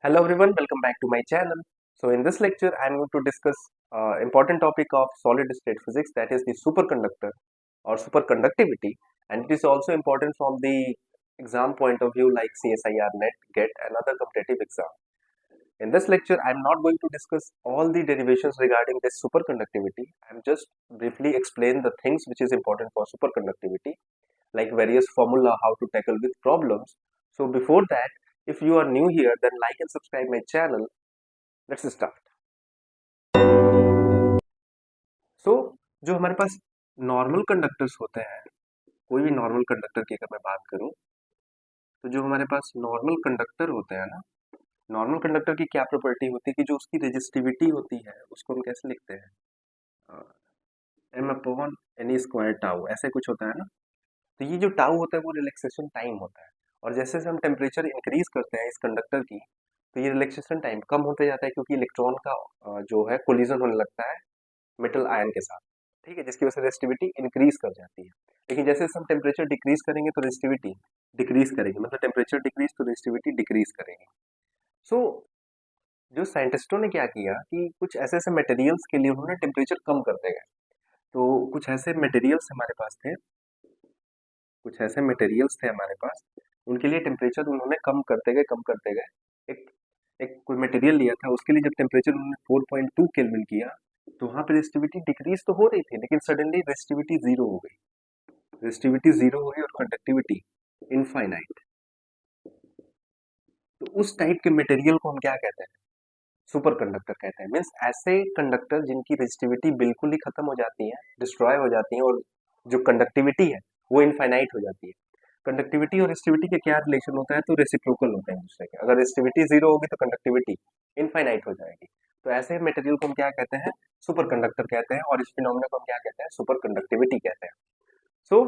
Hello everyone, welcome back to my channel. So in this lecture, I am going to discuss important topic of solid state physics, that is the superconductor or superconductivity, and it is also important from the exam point of view like CSIR NET, GET and other competitive exam. In this lecture, I am not going to discuss all the derivations regarding this superconductivity. I am just briefly explain the things which is important for superconductivity, like various formula how to tackle with problems. So before that, if you are new here, then like and subscribe my channel. Let's start. So जो हमारे पास normal conductors होते हैं, कोई भी normal conductor की अगर मैं बात करूं, तो जो हमारे पास नॉर्मल कंडक्टर होते हैं ना, नॉर्मल कंडक्टर की क्या प्रॉपर्टी होती है कि जो उसकी रेजिस्टिविटी होती है उसको हम कैसे लिखते हैं, M upon N E square tau, ऐसे कुछ होता है ना। तो ये जो टाउ होता है वो रिलैक्सेशन टाइम होता है, और जैसे जैसे हम टेम्परेचर इंक्रीज करते हैं इस कंडक्टर की, तो ये रिलैक्सेशन टाइम कम होते जाता है, क्योंकि इलेक्ट्रॉन का जो है कोलिजन होने लगता है मेटल आयन के साथ। ठीक है, जिसकी वजह से रेजिस्टिविटी इंक्रीज कर जाती है। लेकिन जैसे जैसे हम टेम्परेचर डिक्रीज करेंगे तो रेजिस्टिविटी डिक्रीज करेगी, मतलब टेम्परेचर डिक्रीज तो रेजिस्टिविटी डिक्रीज करेगी। सो जो साइंटिस्टों ने क्या किया कि कुछ ऐसे ऐसे मटेरियल्स के लिए उन्होंने टेम्परेचर कम करते गए। तो कुछ ऐसे मटेरियल्स हमारे पास थे, कुछ ऐसे मटेरियल्स थे हमारे पास, उनके लिए टेम्परेचर उन्होंने कम करते गए। एक एक कोई मटेरियल लिया था, उसके लिए जब टेम्परेचर उन्होंने 4.2 केल्विन किया, तो वहाँ पे रेजिस्टिविटी डिक्रीज तो हो रही थी, लेकिन सडनली रेजिस्टिविटी जीरो हो गई। रेजिस्टिविटी जीरो हो गई और कंडक्टिविटी इनफाइनाइट। तो उस टाइप के मटेरियल को हम क्या कहते हैं? सुपर कंडक्टर कहते हैं। मीन्स ऐसे कंडक्टर जिनकी रेजिस्टिविटी बिल्कुल ही खत्म हो जाती है, डिस्ट्रॉय हो जाती है, और जो कंडक्टिविटी है वो इनफाइनाइट हो जाती है। कंडक्टिविटी और रेजिस्टिविटी के क्या रिलेशन होता है? तो रेसिप्रोकल होते हैं एक दूसरे के। अगर रेजिस्टिविटी जीरो होगी तो कंडक्टिविटी इनफाइनाइट हो जाएगी। तो ऐसे मटेरियल को हम क्या कहते हैं? सुपर कंडक्टर कहते हैं, और इस फिनोमेना को हम क्या कहते हैं? सुपर कंडक्टिविटी कहते हैं। सो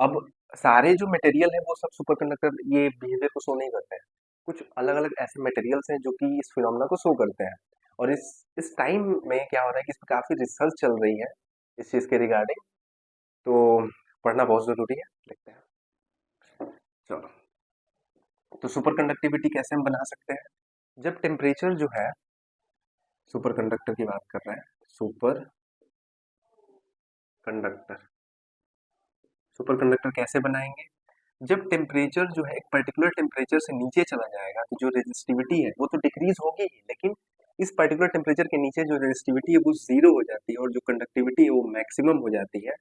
अब सारे जो मटेरियल है वो सब सुपर कंडक्टर ये बिहेवियर को शो नहीं करते हैं। कुछ अलग अलग ऐसे मटेरियल्स हैं जो कि इस फिनोमेना को शो करते हैं, और इस टाइम में क्या हो रहा है कि इस पर काफी रिसर्च चल रही है इस चीज के रिगार्डिंग। तो पढ़ना बहुत जरूरी है, देखते हैं। चलो, तो सुपर कंडक्टिविटी कैसे हम बना सकते हैं? जब टेम्परेचर जो है, सुपर कंडक्टर की बात कर रहे हैं, सुपर कंडक्टर, सुपर कंडक्टर कैसे बनाएंगे? जब टेम्परेचर जो है एक पर्टिकुलर टेम्परेचर से नीचे चला जाएगा, तो जो रेजिस्टिविटी है वो तो डिक्रीज होगी ही, लेकिन इस पर्टिकुलर टेम्परेचर के नीचे जो रेजिस्टिविटी है वो जीरो हो जाती है, और जो कंडक्टिविटी है वो मैक्सिमम हो जाती है।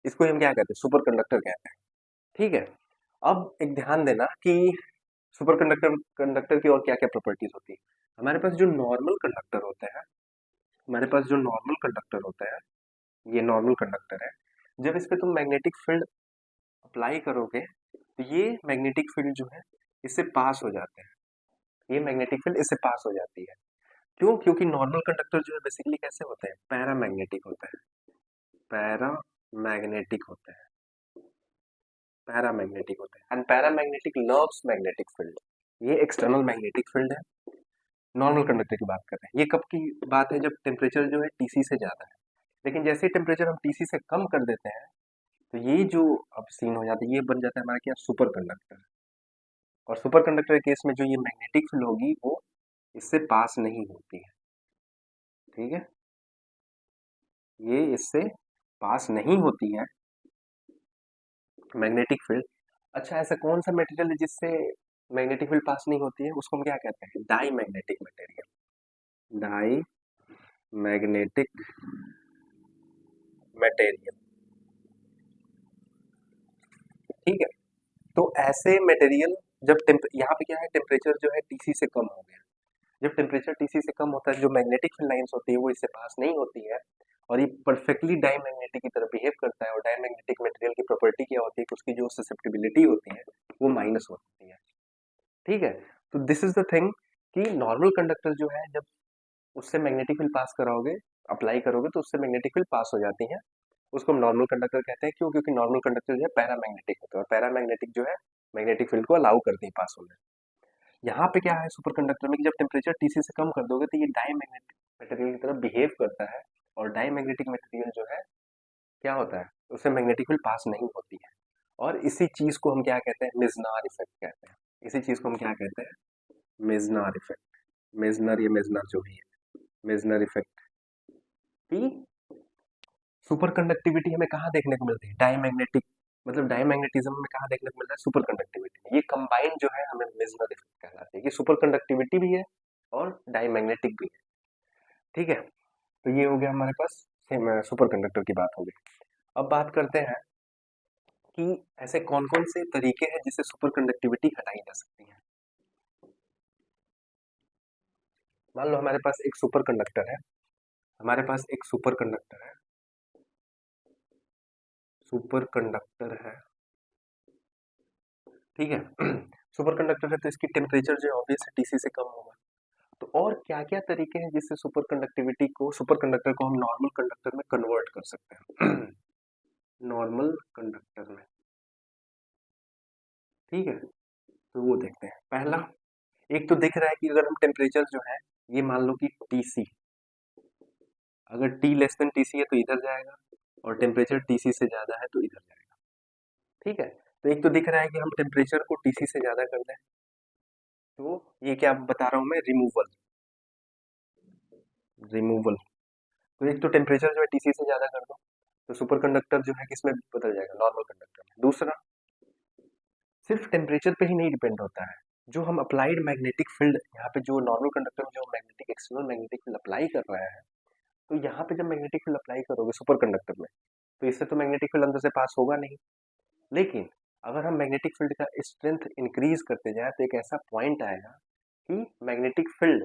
इसको हम क्या कहते हैं? सुपर कंडक्टर कहते हैं। ठीक है, अब एक ध्यान देना कि सुपर कंडक्टर कंडक्टर की और क्या क्या प्रॉपर्टीज होती है। हमारे पास जो नॉर्मल कंडक्टर होते हैं, हमारे पास जो नॉर्मल कंडक्टर होता है, ये नॉर्मल कंडक्टर है। जब इस पे तुम मैग्नेटिक फील्ड अप्लाई करोगे, तो ये मैग्नेटिक फील्ड जो है इससे पास हो जाते हैं, ये मैग्नेटिक फील्ड इससे पास हो जाती है। क्यों? क्योंकि नॉर्मल कंडक्टर जो है बेसिकली कैसे होते हैं? पैरामैग्नेटिक होते हैं, पैरामैग्नेटिक होते हैं, पैरामैग्नेटिक होते हैं, and paramagnetic loves magnetic field. ये एक्सटर्नल मैग्नेटिक फील्ड है। नॉर्मल कंडक्टर की बात कर रहे हैं, ये कब की बात है? जब टेम्परेचर जो है टीसी से ज्यादा है। लेकिन जैसे ही टेम्परेचर हम टीसी से कम कर देते हैं, तो ये जो अब सीन हो जाता है, ये बन जाता है हमारा क्या? Super conductor. और सुपर कंडक्टर के केस में जो ये मैग्नेटिक फील्ड होगी वो इससे पास नहीं होती है। ठीक है, ये इससे पास नहीं होती है मैग्नेटिक फील्ड। अच्छा, ऐसा कौन सा मटेरियल है जिससे मैग्नेटिक फील्ड पास नहीं होती है? उसको हम क्या कहते हैं? Diamagnetic material, diamagnetic material. ठीक है, तो ऐसे मटेरियल जब यहाँ पे क्या है, टेम्परेचर जो है टीसी से कम हो गया। जब टेम्परेचर टीसी से कम होता है, जो मैग्नेटिक फील्ड लाइंस होती है वो इससे पास नहीं होती है, और ये परफेक्टली डायमैग्नेटिक की तरह बिहेव करता है। और डायमैग्नेटिक मटेरियल की प्रॉपर्टी क्या होती है कि उसकी जो ससेप्टिबिलिटी होती है वो माइनस होती है। ठीक है, तो दिस इज द थिंग कि नॉर्मल कंडक्टर जो है, जब उससे मैग्नेटिक फील्ड पास कराओगे, अप्लाई करोगे, तो उससे मैग्नेटिक फील्ड पास हो जाती है। उसको हम नॉर्मल कंडक्टर कहते हैं। क्यों? क्योंकि नॉर्मल कंडक्टर जो है पैरामैग्नेटिक होता है, और पैरामैग्नेटिक जो है मैग्नेटिक फील्ड को अलाउ करती है पास होने। यहाँ पे क्या है सुपर कंडक्टर में कि जब टेम्परेचर टीसी से कम कर दोगे, तो ये डायमैग्नेटिक मटेरियल की तरह बिहेव करता है। और डायमैग्नेटिक मटेरियल जो है क्या होता है? उससे मैग्नेटिक फील्ड पास नहीं होती है। और इसी चीज को हम क्या कहते हैं? मिजनार इफेक्ट कहते हैं। इसी चीज को हम क्या कहते हैं? मेजनर इफेक्ट, मेजनर या मेजनर जो भी है, मेजनर इफेक्ट की सुपर कंडक्टिविटी हमें कहाँ देखने को मिलती है, डायमैग्नेटिक, मतलब डायमैग्नेटिज्म में कहाँ देखने को मिलता है, सुपर कंडक्टिविटी में। ये कंबाइन जो है हमें मेजनर इफेक्ट कहलाती है कि सुपर कंडक्टिविटी भी है और डायमैग्नेटिक भी है। ठीक है, तो ये हो गया हमारे पास सुपर कंडक्टर की बात हो गई। अब बात करते हैं कि ऐसे कौन कौन से तरीके हैं जिससे सुपर कंडक्टिविटी हटाई जा सकती है। मान लो हमारे पास एक सुपर कंडक्टर है, हमारे पास एक सुपर कंडक्टर है, सुपर कंडक्टर है, ठीक है। सुपर कंडक्टर है तो इसकी टेम्परेचर जो है ऑब्वियस टीसी से कम होगा। तो और क्या क्या तरीके हैं जिससे सुपर कंडक्टिविटी को, सुपर कंडक्टर को हम नॉर्मल कंडक्टर में कन्वर्ट कर सकते हैं। नॉर्मल कंडक्टर में, ठीक है, तो वो देखते हैं। पहला, एक तो दिख रहा है कि अगर हम टेम्परेचर जो है, ये मान लो कि टीसी, अगर टी लेस देन टीसी है तो इधर जाएगा, और टेम्परेचर टीसी से ज्यादा है तो इधर जाएगा। ठीक है, तो एक तो दिख रहा है कि हम टेम्परेचर को टीसी से ज्यादा कर दें, तो ये क्या बता रहा हूं मैं, रिमूवल, रिमूवल। तो एक तो टेम्परेचर जो है टीसी से ज्यादा कर दो, तो सुपर कंडक्टर जो है किसमें बदल जाएगा, नॉर्मल कंडक्टर में। दूसरा, सिर्फ टेम्परेचर पे ही नहीं डिपेंड होता है, जो हम अप्लाइड मैग्नेटिक फील्ड, यहाँ पे जो नॉर्मल कंडक्टर में जो magnetic, external magnetic field apply कर रहा है, तो यहाँ पे जब मैग्नेटिक फील्ड अप्लाई करोगे सुपर कंडक्टर में, तो इससे तो मैग्नेटिक फील्ड अंदर से पास होगा नहीं। लेकिन अगर हम मैग्नेटिक फील्ड का स्ट्रेंथ इंक्रीज करते जाए तो एक ऐसा पॉइंट आएगा कि मैग्नेटिक फील्ड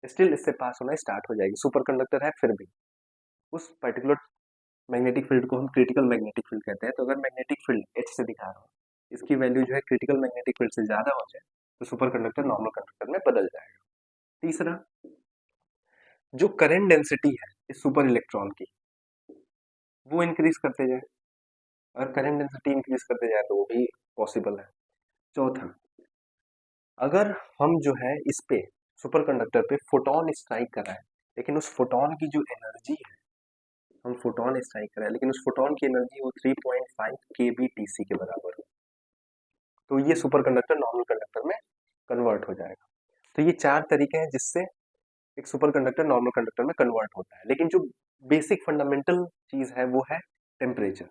स्टिल इससे पास होना स्टार्ट हो जाएगी, सुपर कंडक्टर है फिर भी। उस पर्टिकुलर मैग्नेटिक फील्ड को हम क्रिटिकल मैग्नेटिक फील्ड कहते हैं। तो अगर मैग्नेटिक फील्ड एच से दिखा रहा हूँ, इसकी वैल्यू जो है क्रिटिकल मैग्नेटिक फील्ड से ज्यादा हो जाए, तो सुपर कंडक्टर नॉर्मल कंडक्टर में बदल जाएगा। तीसरा, जो करंट डेंसिटी है इस सुपर इलेक्ट्रॉन की, वो इंक्रीज करते जाए, अगर करंट डेंसिटी इंक्रीज करते जाए तो वो भी पॉसिबल है। चौथा, अगर हम जो है इस पे सुपर कंडक्टर पे फोटोन स्ट्राइक कर रहे हैं, लेकिन उस फोटोन की जो एनर्जी है, हम फोटोन स्ट्राइक कर रहे हैं लेकिन उस फोटोन की एनर्जी वो 3.5 केबीटीसी के बराबर है, तो ये सुपर कंडक्टर नॉर्मल कंडक्टर में कन्वर्ट हो जाएगा। तो ये चार तरीके हैं जिससे एक सुपर कंडक्टर नॉर्मल कंडक्टर में कन्वर्ट होता है। लेकिन जो बेसिक फंडामेंटल चीज है वो है टेम्परेचर,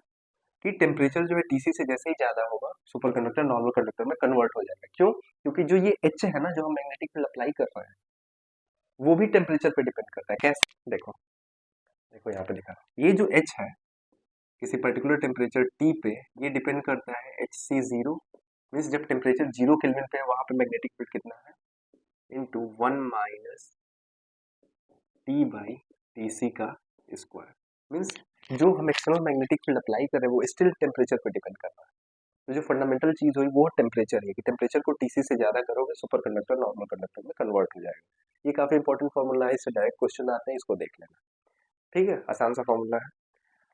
कि टेम्परेचर जो है टीसी से जैसे ही ज्यादा होगा, सुपर कंडक्टर नॉर्मल कंडक्टर में कन्वर्ट हो जाएगा। क्यों? क्योंकि जो ये एच है ना, जो हम मैग्नेटिक फील्ड अप्लाई कर रहे हैं, वो भी टेम्परेचर पे डिपेंड करता है। कैसे? देखो, देखो यहाँ पे लिखा है, ये जो एच है किसी पर्टिकुलर टेम्परेचर टी पे, ये डिपेंड करता है एच सी जीरो, मीन्स जब टेम्परेचर 0 केल्विन पे है वहां पे मैग्नेटिक फील्ड कितना है, into 1 - T by T C का स्क्वायर। मीन्स जो हम एक्सटर्नल मैग्नेटिक फील्ड अप्लाई कर रहे हैं वो स्टिल टेम्परेचर पे डिपेंड कर रहा है। तो जो फंडामेंटल चीज हुई वो टेम्परेचर है, कि टेम्परेचर को टीसी से ज्यादा करोगे सुपर कंडक्टर नॉर्मल कंडक्टर में कन्वर्ट हो जाएगा। ये काफी इंपॉर्टेंट फॉर्मूला है, इससे डायरेक्ट क्वेश्चन आते हैं, इसको देख लेना। ठीक है, आसान सा फॉर्मूला है।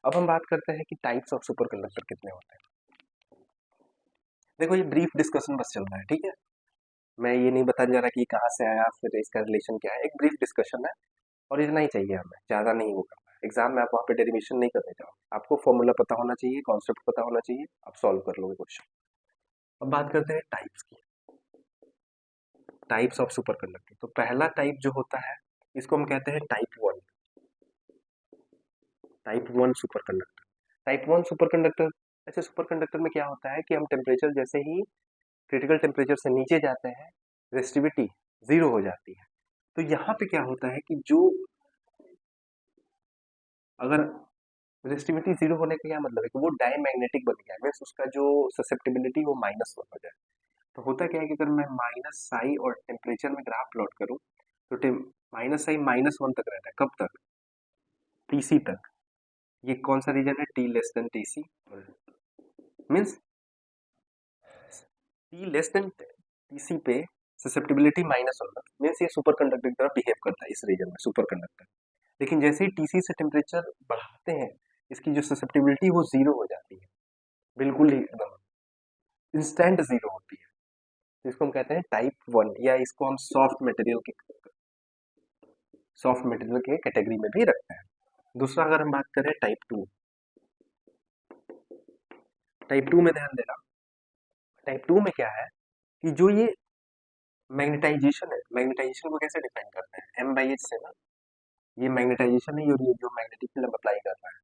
अब हम बात करते हैं कि टाइप्स ऑफ सुपर कंडक्टर कितने होते हैं। देखो ये ब्रीफ डिस्कशन बस चल रहा है, ठीक है, मैं ये नहीं बताने जा रहा कि कहाँ से आया फिर इसका रिलेशन क्या है, एक ब्रीफ डिस्कशन है और इतना ही चाहिए हमें, ज्यादा नहीं वो करना है। एग्जाम में आप वहाँ पे डेरिवेशन नहीं करने जाओ, आपको फॉर्मूला पता होना चाहिए, कॉन्सेप्ट पता होना चाहिए, आप सॉल्व कर लोगे क्वेश्चन। अब बात करते हैं टाइप्स की, टाइप्स ऑफ सुपर कंडक्टर। तो पहला टाइप जो होता है इसको हम कहते हैं type one, type one super conductor. Type one super conductor, ऐसे सुपर कंडक्टर में क्या होता है कि हम टेम्परेचर जैसे ही क्रिटिकल टेम्परेचर से नीचे जाते हैं, रेसिस्टिविटी जीरो हो जाती है। तो यहाँ पे क्या होता है कि जो, अगर रेसिस्टिविटी जीरो होने का क्या मतलब है कि वो डायमैग्नेटिक बन गया है, मीन्स उसका जो ससेप्टिबिलिटी वो -1 हो जाए। तो होता क्या है कि अगर मैं माइनस साई और टेम्परेचर में ग्राफ प्लॉट करूं, तो माइनस साई -1 तक रहता है, कब तक, टीसी तक। ये कौन सा रीजन है, T less than TC, means T less than TC पे ससेप्टिबिलिटी -1 मीन्स ये सुपर कंडक्टर की तरह बिहेव करता है इस रीजन में, सुपर कंडक्टर। लेकिन जैसे ही टीसी से टेम्परेचर बढ़ाते हैं, इसकी जो ससेप्टिबिलिटी वो जीरो हो जाती है, बिल्कुल ही एकदम इंस्टेंट जीरो होती है। तो इसको हम कहते हैं टाइप वन, या इसको हम सॉफ्ट मटेरियल के कैटेगरी में भी रखते हैं। दूसरा, अगर हम बात करें टाइप टू, टाइप टू में ध्यान देना, टाइप टू में क्या है कि जो ये मैग्नेटाइजेशन है, मैग्नेटाइजेशन को कैसे डिफाइन करते हैं, एम बाई एच से ना। ये मैग्नेटाइजेशन है और ये जो मैग्नेटिक फील्ड हम अप्लाई कर रहे हैं,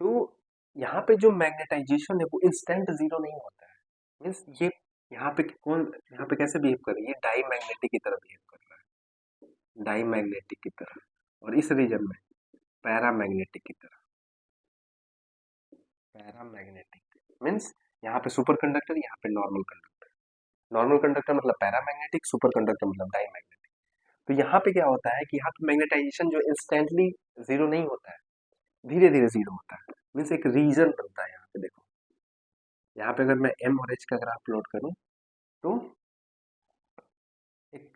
तो यहाँ पे जो मैग्नेटाइजेशन है वो इंस्टेंट जीरो नहीं होता है। मीन्स ये यहाँ पे कौन, यहाँ पे कैसे बिहेव कर रही है, डाई मैग्नेटिक की तरह बिहेव कर रहा है, डाई मैग्नेटिक की तरह, और इस रीजन में पैरामैग्नेटिक की तरह। पैरामैग्नेटिक मीन्स यहाँ पे सुपर कंडक्टर, यहाँ पे नॉर्मल कंडक्टर। नॉर्मल कंडक्टर मतलब पैरामैग्नेटिक, सुपर कंडक्टर मतलब डाई मैग्नेटिक। तो यहाँ पे क्या होता है कि यहाँ पे मैग्नेटाइजेशन जो इंस्टेंटली जीरो नहीं होता है, धीरे धीरे जीरो होता है। मीन्स एक रीजन बनता है। यहाँ पे देखो, यहाँ पे अगर मैं एम और एच का ग्राफ प्लॉट करूँ तो एक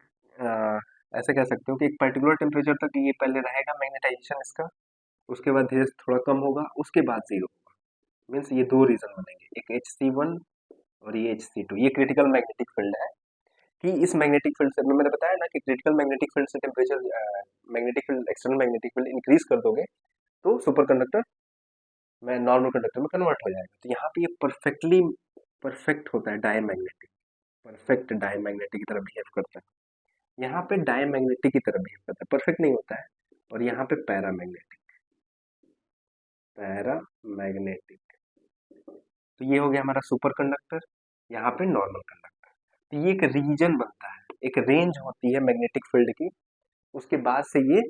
ऐसे कह सकते हो कि एक पर्टिकुलर टेम्परेचर तक ये पहले रहेगा मैग्नेटाइजेशन इसका, उसके बाद धीरे से थोड़ा कम होगा, उसके बाद जीरो होगा। मीन्स ये दो रीजन बनेंगे, एक एच सी वन और ये एच सी टू। ये क्रिटिकल मैग्नेटिक फील्ड है कि इस मैग्नेटिक फील्ड से मैंने बताया ना कि क्रिटिकल मैग्नेटिक फील्ड से temperature, magnetic field, external magnetic field increase कर दोगे तो सुपर कंडक्टर में नॉर्मल कंडक्टर में कन्वर्ट हो जाएगा। तो यहाँ पे ये परफेक्टली परफेक्ट होता है, डायमैग्नेटिक, परफेक्ट डायमैग्नेटिक की तरह बिहेव करता है। यहाँ पे डायमैग्नेटिक की तरह बिहेव करता है, परफेक्ट नहीं होता है। और यहाँ पे पैरामैग्नेटिक, पैरामैग्नेटिक। तो ये हो गया हमारा सुपर कंडक्टर, यहाँ पे नॉर्मल कंडक्टर। तो ये एक रीजन बनता है, एक रेंज होती है मैग्नेटिक फील्ड की, उसके बाद से ये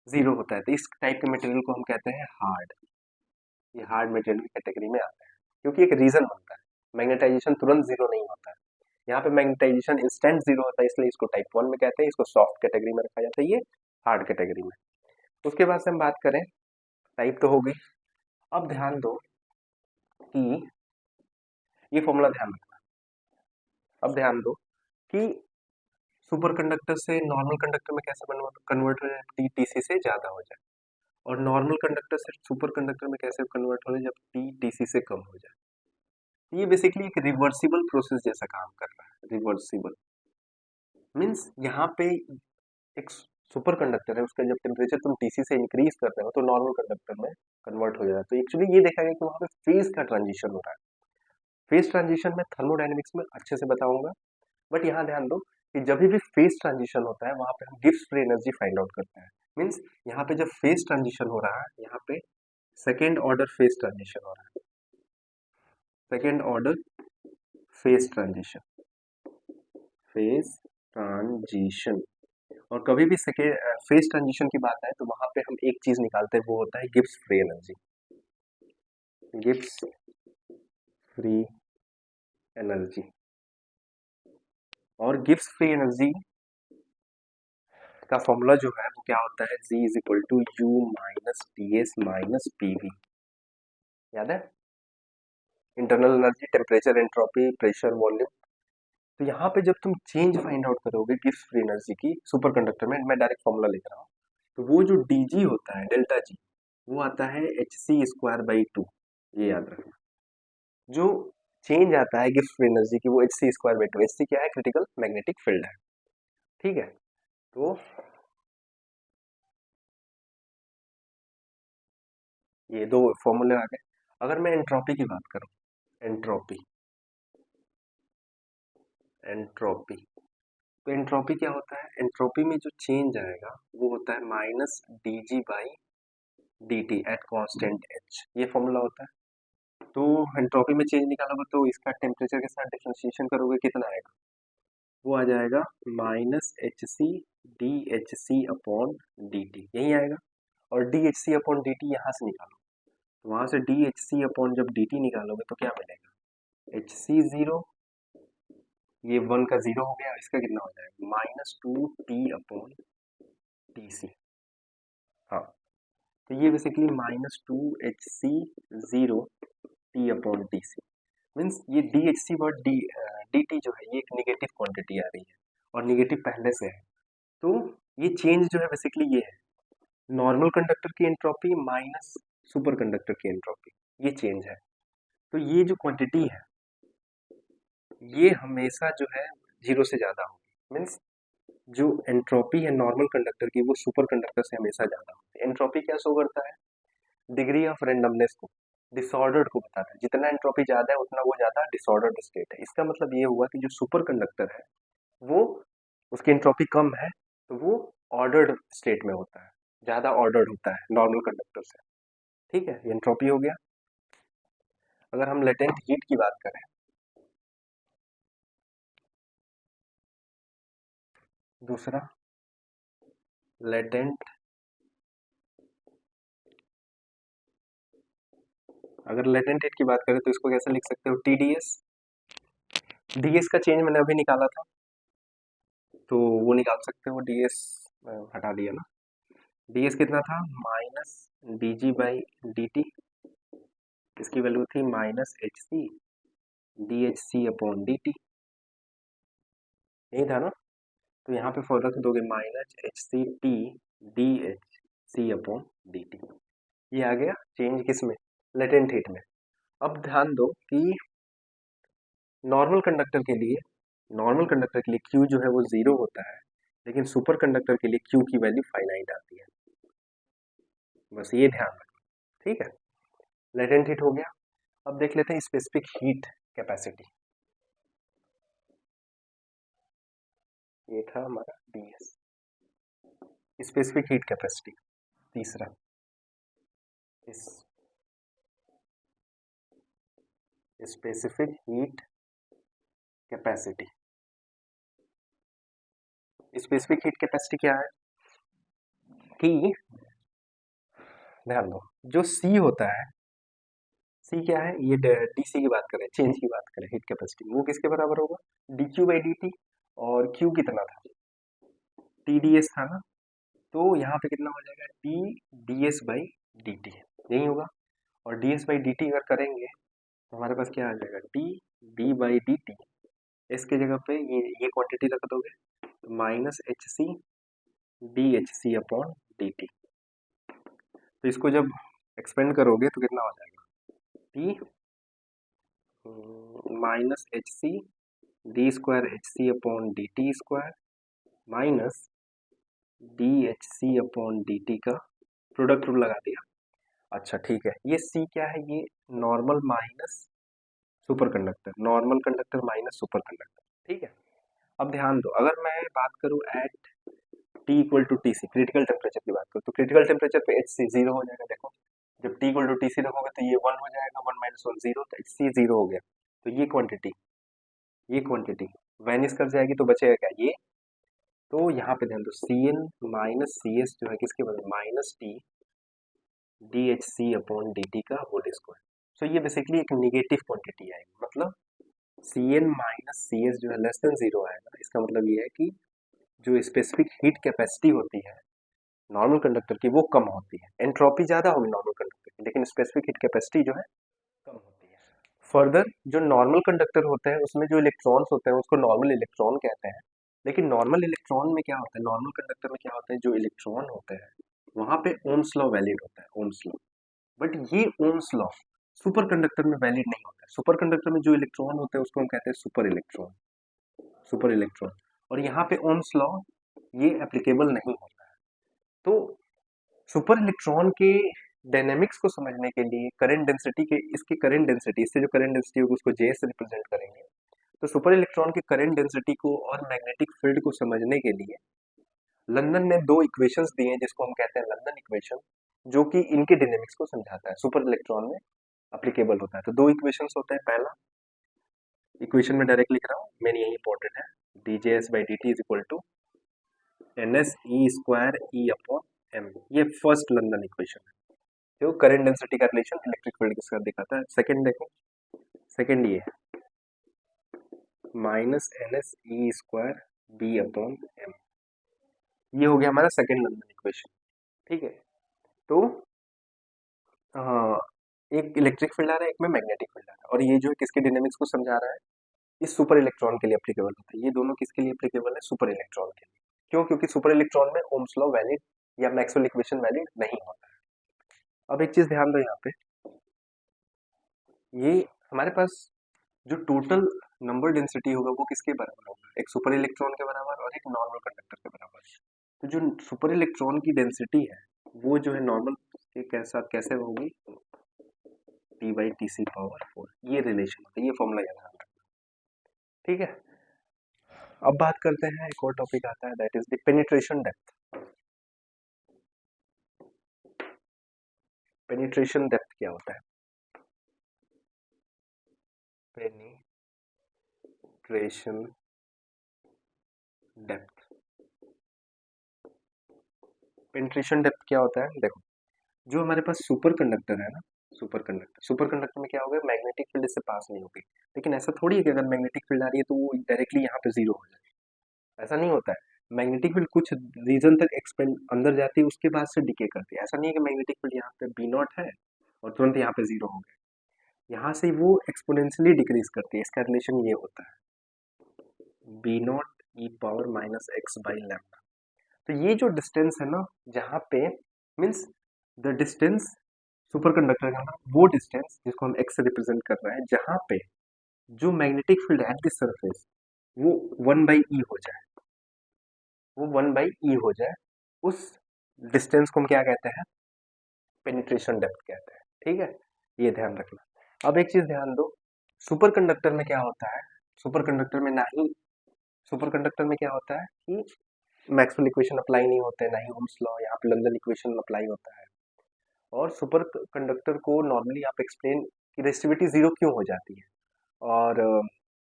जीरो होता है। तो इस टाइप के मटेरियल को हम कहते हैं हार्ड। ये हार्ड मटेरियल की कैटेगरी में आता है, क्योंकि एक रीजन बनता है, मैग्नेटाइजेशन तुरंत जीरो नहीं होता है। यहाँ पे मैग्नेटाइजेशन इंस्टेंट जीरो होता है, इसलिए इसको टाइप वन में कहते हैं, इसको सॉफ्ट कैटेगरी में रखा जाता है, ये हार्ड कैटेगरी में। उसके बाद से हम बात करें, टाइप तो हो गई। अब ध्यान दो कि ये फॉर्मूला ध्यान रखना। अब ध्यान दो कि सुपर कंडक्टर से नॉर्मल कंडक्टर में कैसे कन्वर्ट हो जाए, टी टीसी से ज्यादा हो जाए, और नॉर्मल कंडक्टर से सुपर कंडक्टर में कैसे कन्वर्ट हो जाए जब टी टीसी से कम हो जाए। ये बेसिकली एक रिवर्सिबल प्रोसेस जैसा काम कर रहा है। रिवर्सिबल मीन्स यहाँ पे एक सुपर कंडक्टर है, उसका जब टेम्परेचर तुम टीसी से इंक्रीज कर रहे हो तो नॉर्मल कंडक्टर में कन्वर्ट हो जाता है। तो एक्चुअली ये देखा गया कि वहाँ पे फेज का ट्रांजिशन हो रहा है। फेज ट्रांजिशन में थर्मोडायनेमिक्स में अच्छे से बताऊंगा, बट यहाँ ध्यान दो कि जब भी फेज ट्रांजिशन होता है वहां पे हम Gibbs free energy find out करते हैं। मीन्स यहाँ पे जब फेज ट्रांजिशन हो रहा है, यहाँ पे सेकेंड ऑर्डर फेज ट्रांजिशन हो रहा है, second order phase transition, phase transition. और कभी भी सेकेंड फेज ट्रांजिशन की बात आए तो वहां पे हम एक चीज निकालते हैं, वो होता है Gibbs free energy, Gibbs free energy. और गिब्स फ्री एनर्जी का फॉर्मूला जो है वो क्या होता है, G is equal to U minus T S minus P V. याद है, internal energy, temperature, entropy, pressure, volume. तो यहाँ पे जब तुम चेंज फाइंड आउट करोगे गिब्स फ्री एनर्जी की सुपर कंडक्टर में, मैं डायरेक्ट फॉर्मूला लिख रहा हूँ, तो वो जो डी जी होता है, डेल्टा जी, वो आता है H C square by two. ये याद रखना, जो चेंज आता है गिब्स फ्री एनर्जी की वो H C square by two. H C क्या है, क्रिटिकल मैग्नेटिक फील्ड है। ठीक है, तो ये दो फॉर्मूले आ गए। अगर मैं एंट्रोपी की बात करूं, एंट्रोपी, एंट्रोपी, तो एंट्रोपी क्या होता है, एंट्रोपी में जो चेंज आएगा वो होता है minus D G by D T at constant H. ये फॉर्मूला होता है। तो एंट्रोपी में चेंज निकालोगे तो इसका टेम्परेचर के साथ डिफरेंशिएशन करोगे, कितना आएगा, वो आ जाएगा minus H C D H C upon D T, यही आएगा। और D H C upon D T यहाँ से निकालो, तो वहां से डी एच सी अपॉन जब डी टी निकालोगे तो क्या मिलेगा, एच सी जीरो, ये वन का जीरो हो गया, इसका कितना हो जाएगा minus two T upon T C. हाँ, तो ये basically minus two H C zero T upon T सी। मीन्स ये डी एच सी और डी टी जो है ये एक निगेटिव क्वांटिटी आ रही है, और निगेटिव पहले से है। तो ये चेंज जो है बेसिकली ये है, नॉर्मल कंडक्टर की एंट्रोपी माइनस सुपर कंडक्टर की एंट्रोपी, ये चेंज है। तो ये जो क्वांटिटी है ये हमेशा जो है जीरो से ज्यादा होगी। मीन्स जो एंट्रोपी है नॉर्मल कंडक्टर की वो सुपर कंडक्टर से हमेशा ज्यादा होती है। एंट्रोपी क्या शो करता है, डिग्री ऑफ रेंडमनेस को, डिसऑर्डर्ड को बताता है। जितना एंट्रोपी ज्यादा है उतना वो ज्यादा डिसऑर्डर्ड स्टेट है। इसका मतलब ये हुआ कि जो सुपर कंडक्टर है वो उसकी एंट्रोपी कम है, तो वो ऑर्डर्ड स्टेट में होता है, ज़्यादा ऑर्डर्ड होता है नॉर्मल कंडक्टर से। ठीक है, ये एंट्रोपी हो गया। अगर हम लेटेंट हीट की बात करें, दूसरा लेटेंट, अगर लेटेंट हीट की बात करें तो इसको कैसे लिख सकते हो, TdS। डीएस का चेंज मैंने अभी निकाला था, तो वो निकाल सकते हो। डीएस हटा दिया ना। डीएस कितना था, माइनस dg/dt। इसकी वैल्यू थी minus hc dhc upon dt, यही था ना। तो यहाँ पे फॉर रख दोगे minus hct dhc upon dt। ये आ गया चेंज किसमें, लेटेंट हीट में। अब ध्यान दो कि नॉर्मल कंडक्टर के लिए, नॉर्मल कंडक्टर के लिए Q जो है वो 0 होता है, लेकिन सुपर कंडक्टर के लिए Q की वैल्यू फाइनाइट आती है। बस ये ध्यान रखना, ठीक है। लेटेंट हीट हो गया। अब देख लेते हैं स्पेसिफिक हीट कैपेसिटी। ये था हमारा डीएस, स्पेसिफिक हीट कैपेसिटी। तीसरा इस specific heat capacity. Specific heat capacity क्या है कि, ध्यान दो, जो C होता है, C क्या है, ये डीसी की बात करें, चेंज की बात करें हीट कैपेसिटी, वो किसके बराबर होगा, dq/dt। और Q कितना था, TdS था ना। तो यहाँ पे कितना हो जाएगा, TdS/dt, यही होगा। और ds/dt अगर करेंगे तो हमारे पास क्या आ जाएगा, d/dt। इसके जगह पे ये क्वांटिटी रख दोगे, तो minus hc dhc upon dt। तो इसको जब एक्सपेंड करोगे तो कितना हो जाएगा, T minus hc d²hc upon dt² minus dhc upon dt का प्रोडक्ट रूल लगा दिया। अच्छा ठीक है, ये C क्या है, ये normal minus superconductor, normal conductor minus superconductor, ठीक है। अब ध्यान दो, अगर मैं बात करूं at T equal to T C, critical temperature की बात करूं, तो क्रिटिकल टेम्परेचर पे एच सी 0 हो जाएगा। देखो, जब T equal to T C रखोगे तो ये 1 हो जाएगा, 1 माइनस 1 0, तो एच सी 0 हो गया। तो ये क्वांटिटी वैनिश कर जाएगी, तो बचेगा क्या, ये। तो यहाँ पे ध्यान दो, C N minus C S जो है किसके बराबर, minus T D H C upon D T का होल स्क्वायर। सो ये बेसिकली एक निगेटिव क्वांटिटी आएगी, मतलब C N minus C S जो है लेस देन 0 आएगा। इसका मतलब ये है कि जो स्पेसिफिक हीट कैपेसिटी होती है नॉर्मल कंडक्टर की, वो कम होती है। एंट्रोपी ज्यादा होगी नॉर्मल कंडक्टर की, लेकिन स्पेसिफिक हीट कैपेसिटी जो है कम होती है। फर्दर, जो नॉर्मल कंडक्टर होते हैं उसमें जो इलेक्ट्रॉन्स होते हैं उसको नॉर्मल इलेक्ट्रॉन कहते हैं। लेकिन नॉर्मल इलेक्ट्रॉन में क्या होता है, नॉर्मल कंडक्टर में क्या होता है, जो इलेक्ट्रॉन होते हैं वहां पे ओम्स लॉ वैलिड होता है, ओम्स लॉ। बट ये ओम्स लॉ सुपर कंडक्टर में वैलिड नहीं होता है। सुपर कंडक्टर में जो इलेक्ट्रॉन होते हैं उसको हम कहते हैं सुपर इलेक्ट्रॉन, सुपर इलेक्ट्रॉन। और यहाँ पे ओम्स लॉ ये एप्लीकेबल नहीं होता है। तो सुपर इलेक्ट्रॉन के डायनेमिक्स को समझने के लिए करंट डेंसिटी के, इसकी करंट डेंसिटी, इससे जो करंट डेंसिटी होगी उसको जे से रिप्रेजेंट करेंगे। तो सुपर इलेक्ट्रॉन के करंट डेंसिटी को और मैग्नेटिक फील्ड को समझने के लिए लंदन ने दो इक्वेशंस दिए हैं, जिसको हम कहते हैं लंदन इक्वेशन, जो कि इनके डायनेमिक्स को समझाता है, सुपर इलेक्ट्रॉन में अप्लीकेबल होता है। तो दो इक्वेशंस होते हैं, पहला इक्वेशन में डायरेक्ट लिख रहा हूँ, मेन यही इंपॉर्टेंट है, djs/dt is equal to ns e² upon m। ये फर्स्ट लंदन इक्वेशन है जो करंट डेंसिटी का रिलेशन इलेक्ट्रिक फील्ड के साथ दिखाता है। सेकंड देखो, सेकंड ये है minus ns e² b upon m। ये हो गया हमारा सेकंड लंदन इक्वेशन, ठीक है। तो हाँ, एक इलेक्ट्रिक फील्ड आ रहा है, एक में मैग्नेटिक फील्ड आ रहा है, और ये जो है किसके डायनेमिक्स को समझा रहा है, इस सुपर इलेक्ट्रॉन के लिए एप्लीकेबल होता है। ये दोनों किसके लिए एप्लीकेबल है, सुपर इलेक्ट्रॉन के लिए। क्यों, क्योंकि सुपर इलेक्ट्रॉन में ओम्स लॉ वैलिड या मैक्सवेल इक्वेशन वैलिड नहीं होता है। अब एक चीज ध्यान दो, यहाँ पे ये हमारे पास जो टोटल नंबर डेंसिटी होगा वो किसके बराबर होगा, एक सुपर इलेक्ट्रॉन के बराबर और एक नॉर्मल कंडक्टर के बराबर। तो जो सुपर इलेक्ट्रॉन की डेंसिटी है वो जो है नॉर्मल के साथ कैसे होगी, T/Tc पावर 4, ये रिलेशन होता है, ये फॉर्मूला याद रखना, ठीक है। अब बात करते हैं, एक और टॉपिक आता है, that is the penetration depth. Penetration depth क्या होता है? पेनिट्रेशन डेप्थ, पेनिट्रेशन डेप्थ क्या होता है? देखो, जो हमारे पास सुपर कंडक्टर है ना, सुपर कंडक्टर में क्या होगा, मैग्नेटिक फील्ड इससे पास नहीं होगी। लेकिन ऐसा थोड़ी है कि अगर मैग्नेटिक फील्ड आ रही है तो वो डायरेक्टली यहाँ पे जीरो हो जाए, ऐसा नहीं होता है। मैग्नेटिक फील्ड कुछ रीजन तक एक्सपेंड अंदर जाती है, उसके बाद से डिके करती है। ऐसा नहीं है कि मैग्नेटिक फील्ड यहाँ पे बी नॉट है और तुरंत यहाँ पे जीरो हो गया। यहाँ से वो एक्सपोनेंशियली डिक्रीज करती है। इसका रिलेशन ये होता है, B naught E power minus X by lambda. तो ये जो डिस्टेंस है ना, जहाँ पे means the distance superconductor का ना, वो डिस्टेंस जिसको हम एक्स से रिप्रेजेंट कर रहे हैं, जहाँ पे जो magnetic field at the surface वो वन बाई ई हो जाए, वो वन बाई ई हो जाए, उस डिस्टेंस को हम क्या कहते हैं? पेनिट्रेशन डेप्थ कहते हैं। ठीक है, ये ध्यान रखना। अब एक चीज ध्यान दो, सुपर कंडक्टर में क्या होता है, सुपर कंडक्टर में ना ही सुपर कंडक्टर में क्या होता है कि मैक्सवेल इक्वेशन अप्लाई नहीं होते हैं, ना ही ओम्स लॉ, यहाँ पे लंदन इक्वेशन अप्लाई होता है। और सुपर कंडक्टर को नॉर्मली आप एक्सप्लेन कि रेसिस्टिविटी जीरो क्यों हो जाती है, और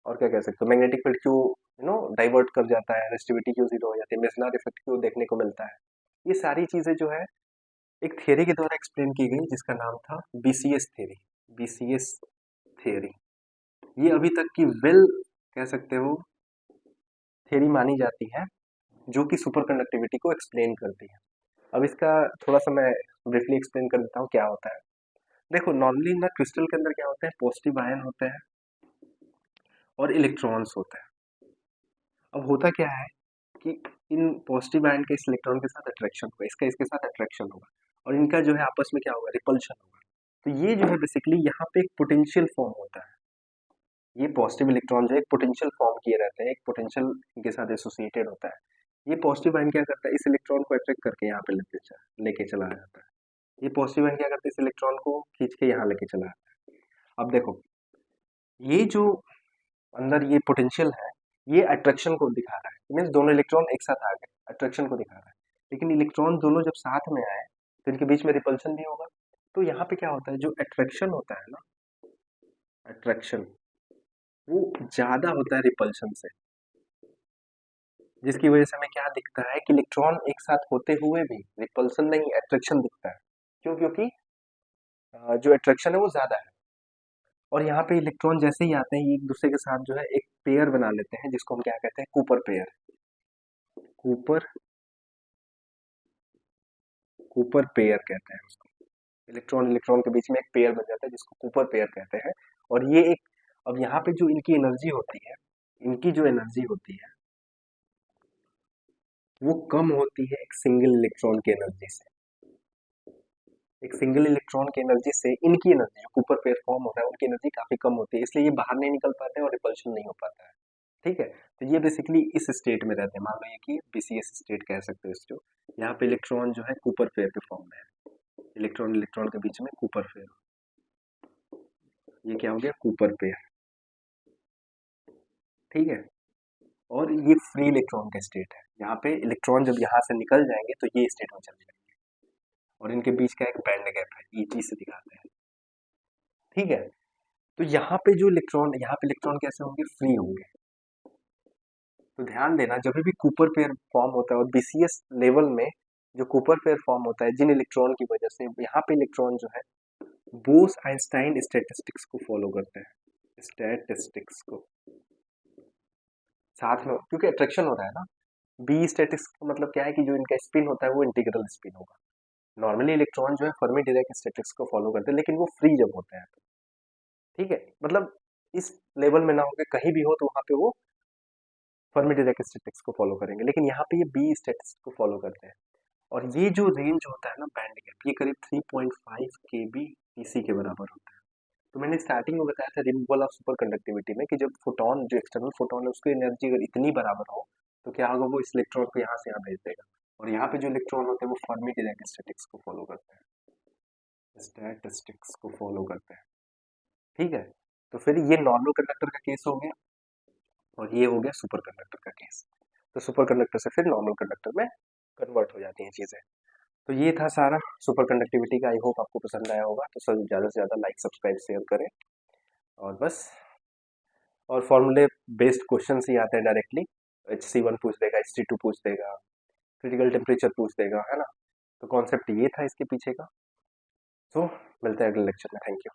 और क्या कह सकते हो, मैग्नेटिक फील्ड क्यों डाइवर्ट कर जाता है, रेसिस्टिविटी क्यों जीरो हो जाती है, मेसनर इफेक्ट क्यों देखने को मिलता है। ये सारी चीजें जो है एक थियरी के द्वारा एक्सप्लेन की गई, जिसका नाम था बीसीएस थ्योरी। बीसीएस थ्योरी ये अभी तक की वेल कह सकते हो थ्योरी मानी जाती है, जो कि सुपर कंडक्टिविटी को एक्सप्लेन करती है। अब इसका थोड़ा सा मैं ब्रीफली एक्सप्लेन कर देता हूँ क्या होता है। देखो, नॉर्मली ना क्रिस्टल के अंदर क्या होता है, पॉजिटिव आयन होते हैं और इलेक्ट्रॉन्स होते हैं। अब होता क्या है कि इन पॉजिटिव आयन के इस इलेक्ट्रॉन के साथ अट्रैक्शन होगा, इसका इसके साथ अट्रैक्शन होगा, और इनका जो है आपस में क्या होगा, रिपल्शन होगा। तो ये जो है बेसिकली यहाँ पे एक पोटेंशियल फॉर्म होता है। ये पॉजिटिव इलेक्ट्रॉन जो है एक पोटेंशियल फॉर्म किए रहते हैं, एक पोटेंशियल के साथ एसोसिएटेड होता है। ये पॉजिटिव आयन क्या करता है, इस इलेक्ट्रॉन को अट्रैक्ट करके यहाँ पे लेके चला जाता है। ये पॉजिटिव आयन क्या करता है, इस इलेक्ट्रॉन को खींच के यहाँ लेके चला जाता है। अब देखो, ये जो अंदर ये पोटेंशियल है, ये अट्रैक्शन को दिखा रहा है, मीन्स दोनों इलेक्ट्रॉन एक साथ आ गए, अट्रैक्शन को दिखा रहा है। लेकिन इलेक्ट्रॉन दोनों जब साथ में आए तो इनके बीच में रिपल्शन भी होगा। तो यहाँ पे क्या होता है, जो अट्रैक्शन होता है ना, अट्रैक्शन वो ज्यादा होता है रिपल्शन से, जिसकी वजह से हमें क्या दिखता है कि इलेक्ट्रॉन एक साथ होते हुए भी रिपल्सन नहीं, अट्रैक्शन दिखता है। क्यों? क्योंकि जो अट्रैक्शन है वो ज्यादा है, और यहाँ पे इलेक्ट्रॉन जैसे ही आते हैं, ये एक दूसरे के साथ जो है एक पेयर बना लेते हैं, जिसको हम क्या कहते हैं, Cooper pair. Cooper Cooper pair कहते हैं उसको। इलेक्ट्रॉन इलेक्ट्रॉन के बीच में एक पेयर बन जाता है, जिसको कूपर पेयर कहते हैं। और ये एक, अब यहाँ पे जो इनकी एनर्जी होती है, इनकी जो एनर्जी होती है वो कम होती है एक सिंगल इलेक्ट्रॉन की एनर्जी से। एक सिंगल इलेक्ट्रॉन की एनर्जी से इनकी एनर्जी, जो कूपर पेयर फॉर्म होता है, उनकी एनर्जी काफी कम होती है, इसलिए ये बाहर नहीं निकल पाते हैं और रिपल्शन नहीं हो पाता है। ठीक है, तो ये बेसिकली इस स्टेट में रहते हैं। मान लो ये कि बीसीएस स्टेट कह सकते हो इसको। यहाँ पे इलेक्ट्रॉन जो है कूपर पेयर के फॉर्म में है, इलेक्ट्रॉन इलेक्ट्रॉन के बीच में कूपर पेयर, ये क्या हो गया, कूपर पेयर। ठीक है, और ये फ्री इलेक्ट्रॉन का स्टेट है, यहाँ पे इलेक्ट्रॉन जब यहाँ से निकल जाएंगे तो ये स्टेट में चल जाएंगे, और इनके बीच का एक बैंड गैप है, ईजी से दिखाते हैं। ठीक है, तो यहाँ पे जो इलेक्ट्रॉन, यहाँ पे इलेक्ट्रॉन कैसे होंगे, फ्री होंगे। तो ध्यान देना, जब भी कूपर पेयर फॉर्म होता है और बीसीएस लेवल में जो कूपर पेयर फॉर्म होता है, जिन इलेक्ट्रॉन की वजह से यहाँ पे इलेक्ट्रॉन जो है बोस आइंस्टाइन स्टैटिस्टिक्स को फॉलो करते हैं, स्टैटिस्टिक्स को साथ में, क्योंकि अट्रैक्शन हो रहा है ना। बी स्टैटिक्स का मतलब क्या है कि जो इनका स्पिन होता है वो इंटीग्रल स्पिन होगा। नॉर्मली इलेक्ट्रॉन जो है फर्मी डिराक स्टैटिक्स को फॉलो करते हैं, लेकिन वो फ्री जब होते हैं तो, ठीक है, मतलब इस लेवल में ना हो के कहीं भी हो तो वहां पे वो फर्मी डिराक स्टैटिक्स को फॉलो करेंगे, लेकिन यहाँ पे ये बी स्टैटिक्स को फॉलो करते हैं। और ये जो रेंज होता है ना, बैंड गैप, ये करीब 3.5 केबी पीसी के बराबर होता है। तो मैंने स्टार्टिंग में बताया था रिमूवल ऑफ सुपर कंडक्टिविटी में, कि जब फोटोन, जो एक्सटर्नल फोटोन है, उसकी एनर्जी अगर इतनी बराबर हो तो क्या होगा, वो इस इलेक्ट्रॉन को यहाँ से यहाँ भेज देगा। और यहाँ पे जो इलेक्ट्रॉन होते हैं वो फर्मी डिराक स्टैटिक्स को फॉलो करते हैं, स्टैटिस्टिक्स को फॉलो करते हैं। ठीक है, तो फिर ये नॉर्मल कंडक्टर का केस हो गया। और ये हो गया सुपर कंडक्टर का केस। तो सुपर कंडक्टर से फिर नॉर्मल कंडक्टर में कन्वर्ट हो जाती हैं चीज़ें। तो ये था सारा सुपर कंडक्टिविटी का। आई होप आपको पसंद आया होगा। तो सब ज़्यादा से ज़्यादा लाइक सब्सक्राइब शेयर करें और बस। और फॉर्मूले बेस्ड क्वेश्चन ही आते हैं डायरेक्टली। HC1 पूछ देगा, HC2 पूछ देगा, क्रिटिकल टेम्परेचर पूछ देगा, है ना। तो कॉन्सेप्ट ये था इसके पीछे का। तो मिलते हैं अगले लेक्चर में। Thank you.